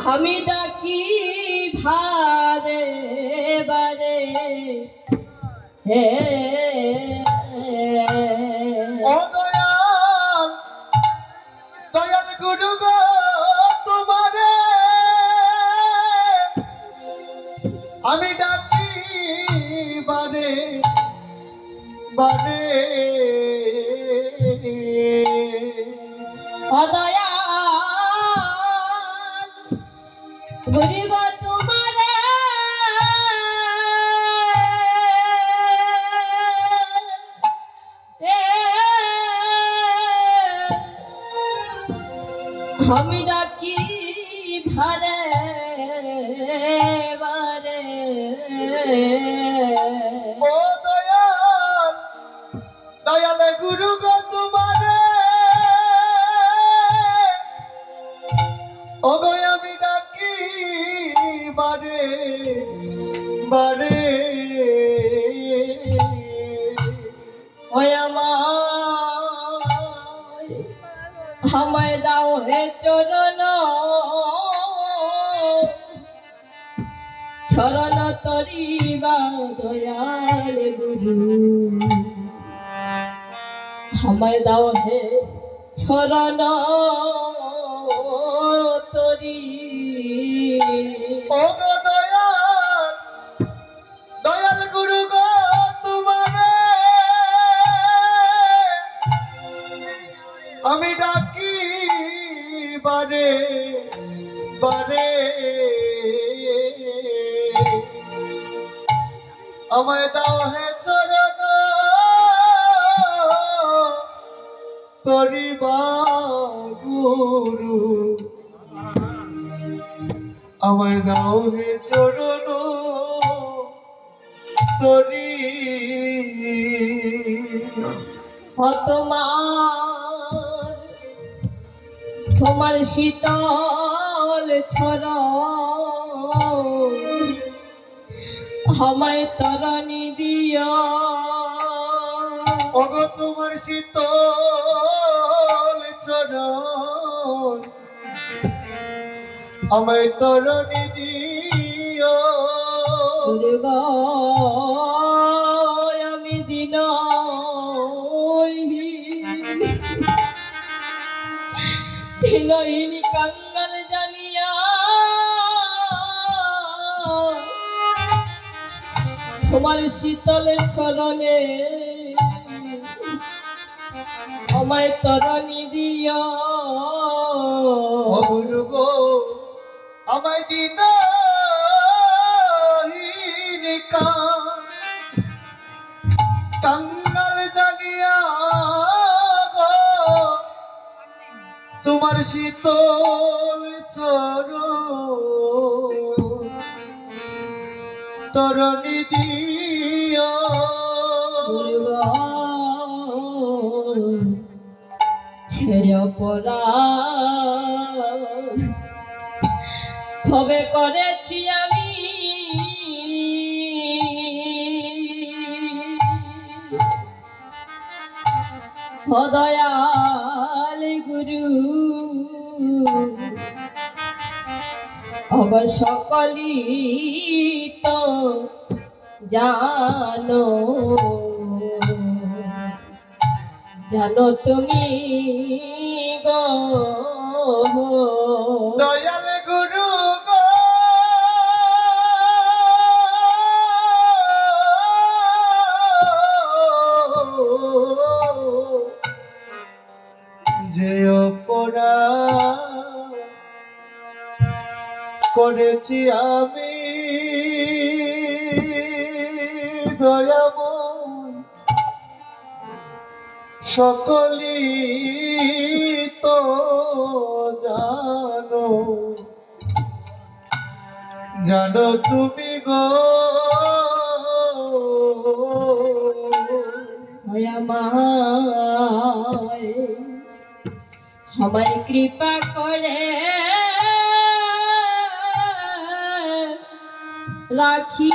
আমি ডাকি ভারে বারে হে ও দয়াল দয়াল গুরু গো তোমারে আমি ডাকি বারে বারে অদয়াল গুরু গো তোমারে আমি ডাকি ভারে বারে ও দয়াল দয়াল গুরু গো তোমারে ও গো আমি ডাকি বারে বারে ওই আমায় দাও হে চরণ চরণ তরিবা দয়াল গুরু আমায় দাও হে চরণ তরি ও গো দয়াল দয়াল গুরু গো তোমারে আমি ডাকি বারে বারে আমায় দাও হে চরণ তরিবা গুরু আমায় দাও হে চরণ তরি তোমার শীতল ছর আমায় তরণী দিও ওগো তোমার শীতল চরণ আমায় তরণী দিও দুর্গা আমি দিন দিনহীনি কাঙ্গাল জানিয়া তোমার শীতলে চরণে আমায় তরণী দিও গুরু গো আমায় দিন কাঙ্গাল জানিয়া গো তোমার শীতল চরণ তরণী দিও ছেড়ে পড়া হবে করেছি আমি দয়াল গুরু অগ সকলি তো জানো জানো তুমি গো দয়াল গুরু গো যে অপরাধ করেছি আমি দয়াময় সকলি তো জানো জানো তুমি গো আমায় কৃপা করে রাখি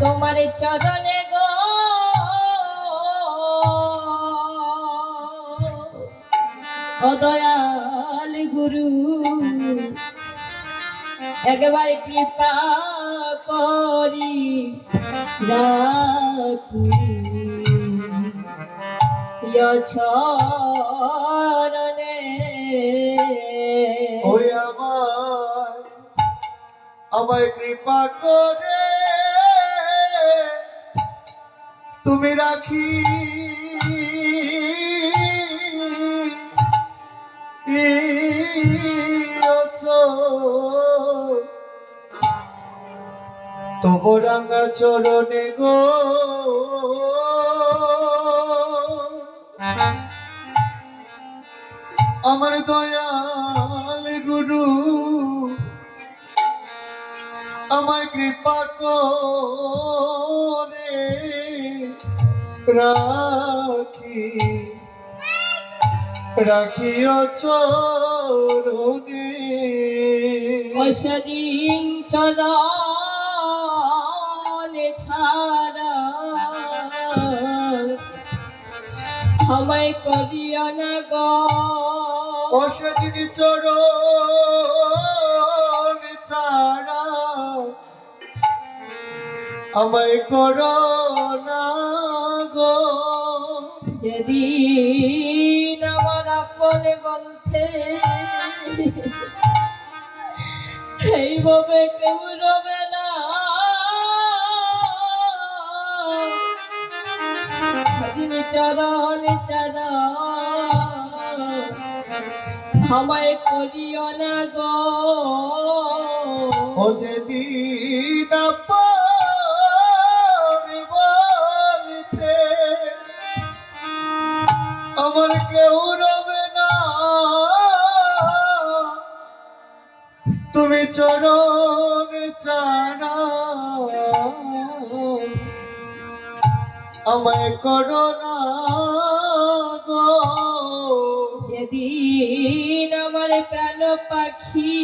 তোমার চরণে গো ও দয়াল গুরু একবার কৃপা করি রাখি চরণে ওই আমায় কৃপা করে তুমি রাখি তবু রাঙা চরণে গো আমার দয়াল গুরু আমায় কৃপা করে রাখিও চরণে সেদিন চরণে ছাড়া আমায় করিও না গো সেদিন চরণ ছাড়া আমায় করো না গো যেদিন আমার আপন বলতে এইভাবে কেউ রবে না সেদিন চরণ ছাড়া আমায় করিও না গো ও যেদিন আপন বলতে আমার কেউ রবে না তুমি চরণ ছাড়া আমায় করো না গো যেদিন আমার প্রাণ পাখি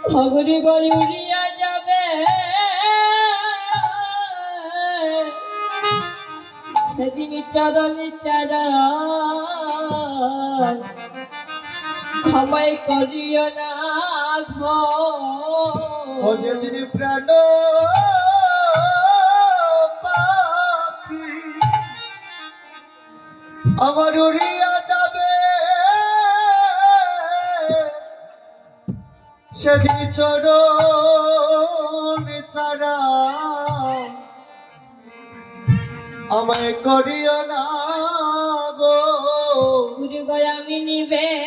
খবরে বলে উড়িয়া যাবে সেদিন চরণ চারা আমায় করিও না ও যেদিন প্রাণ পাখি আমার উড়িয়া যাবে সেদিন চরণ ছাড়া আমায় করিও না গো গুরু গয় আমি নিবেদনে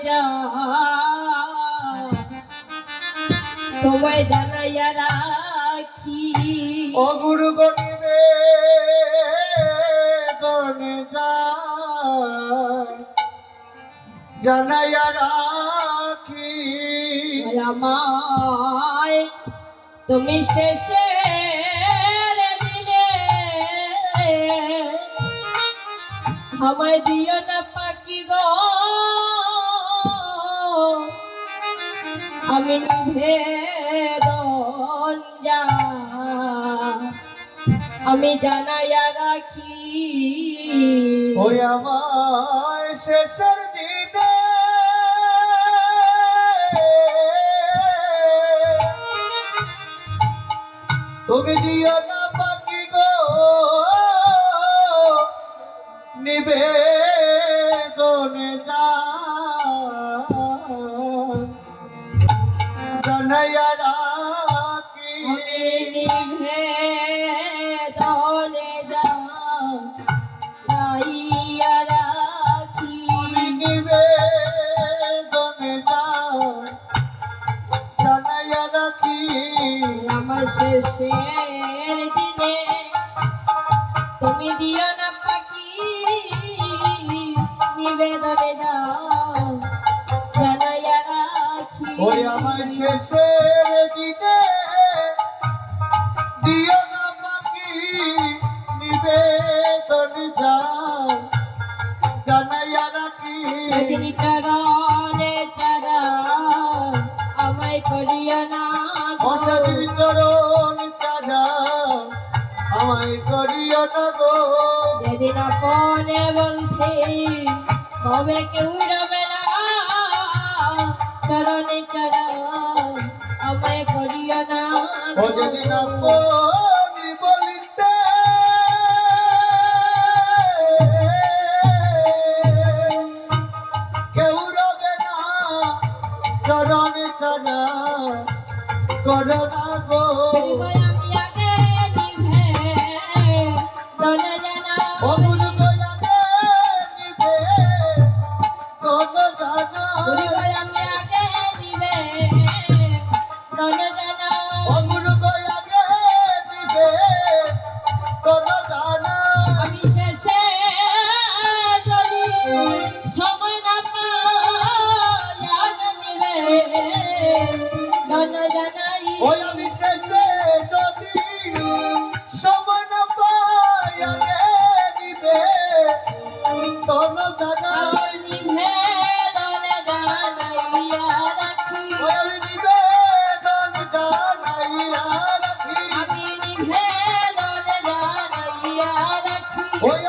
যা তোমায় জানাইয়া রাখি ও গুরু গণিবে গনে জানাইয়া রাখি আমায় তুমি শেষের দিনে আমায় দিও না পাখি গো আমি নিবেদন যা আমি জানাইয়া রাখি ওই আমায় শেষের দিনে তুমি দিও না পাখি গো নিবেদনে জানাইয়া রাখি আমি নিবেদনে যা গাইয়া রাখি নিবেদনে জানাইয়া রাখি আমার শেষের দিনে তুমি দিও না পাখি নিবেদনে যাও জানাইয়া রাখি ওই আমার শেষের দিনে দিও না পাখি নিবেদনে জানাইয়া রাখি সেদিন চরণে চারা আমায় করিও না করিও না গো যেদিন আপনে বলছি তবে কেউ রবে না চরণে চরণ আমায় করিও না ও যেদিন আপনি বলিতে কেউ রবে না চরণে চরণ করো না গো আমি আগে নিভে দলে জানা অমূল গয়াকে নিবে কোন জানা আমি আগে নিবে দলে জানা অমূল গয়াকে নিবে কোন জানা আমি শেষে যদি সময় না পাই আগে নিবে দলে জানাই ওই আমি শেষে যদি সময় না পাই আগে নিবে কোন জানা আমি নিভে দলে জানাইয়া রাখি ওই আমি নিবেদন জানাইয়া রাখি আমি নিভে দলে জানাইয়া রাখি ওই